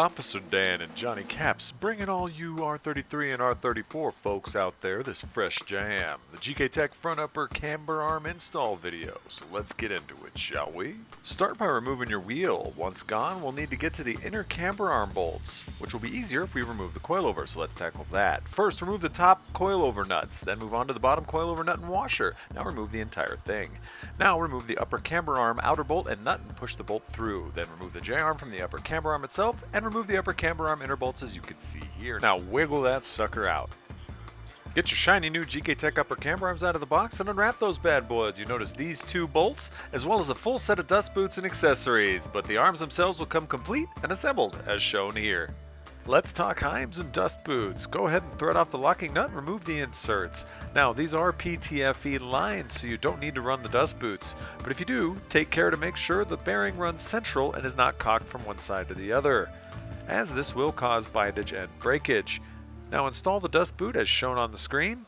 Officer Dan and Johnny Caps bringing all you R33 and R34 folks out there this fresh jam, the GKTECH Front Upper Camber arm install video. So let's get into it, shall we? Start by removing your wheel. Once gone, we'll need to get to the inner camber arm bolts, which will be easier if we remove the coilover, so let's tackle that. First, remove the top coilover nuts, then move on to the bottom coilover nut and washer. Now remove the entire thing. Now remove the upper camber arm outer bolt and nut and push the bolt through. Then remove the J-arm from the upper camber arm itself and remove the upper camber arm inner bolts as you can see here. Now wiggle that sucker out. Get your shiny new GKTECH upper camber arms out of the box and unwrap those bad boys. You notice these two bolts, as well as a full set of dust boots and accessories, but the arms themselves will come complete and assembled as shown here. Let's talk Heims and dust boots. Go ahead and thread off the locking nut and remove the inserts. Now these are PTFE lined, so you don't need to run the dust boots, but if you do, take care to make sure the bearing runs central and is not cocked from one side to the other, as this will cause bindage and breakage. Now install the dust boot as shown on the screen,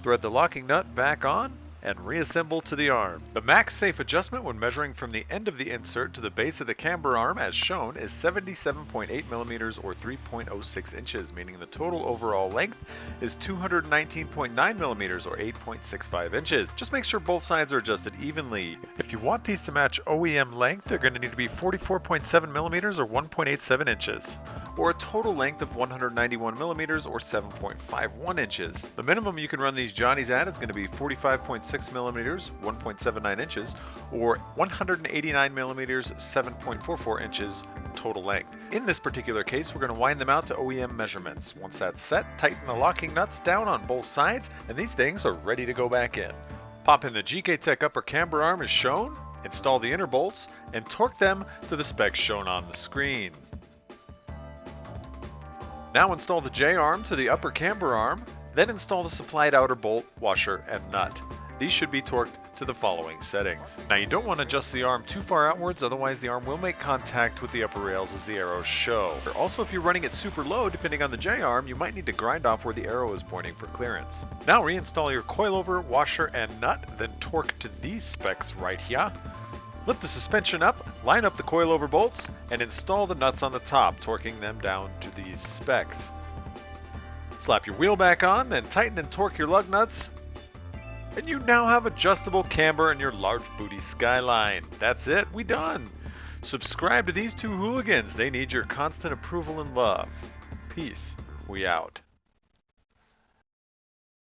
thread the locking nut back on, and reassemble to the arm. The max safe adjustment when measuring from the end of the insert to the base of the camber arm as shown is 77.8 millimeters or 3.06 inches, meaning the total overall length is 219.9 millimeters or 8.65 inches. Just make sure both sides are adjusted evenly. If you want these to match OEM length, they're going to need to be 44.7 millimeters or 1.87 inches, or a total length of 191 millimeters or 7.51 inches. The minimum you can run these Johnnies at is going to be 45.6 millimeters, 1.79 inches, or 189 millimeters, 7.44 inches total length. In this particular case, we're going to wind them out to OEM measurements. Once that's set, tighten the locking nuts down on both sides, and these things are ready to go back in. Pop in the GKTECH upper camber arm as shown, install the inner bolts, and torque them to the specs shown on the screen. Now install the J-arm to the upper camber arm, then install the supplied outer bolt, washer, and nut. These should be torqued to the following settings. Now you don't want to adjust the arm too far outwards, otherwise the arm will make contact with the upper rails as the arrows show. Also, if you're running it super low, depending on the J-arm, you might need to grind off where the arrow is pointing for clearance. Now reinstall your coilover, washer, and nut, then torque to these specs right here. Lift the suspension up, line up the coilover bolts, and install the nuts on the top, torquing them down to these specs. Slap your wheel back on, then tighten and torque your lug nuts, and you now have adjustable camber in your large booty Skyline. That's it, we done. Subscribe to these two hooligans, they need your constant approval and love. Peace, we out.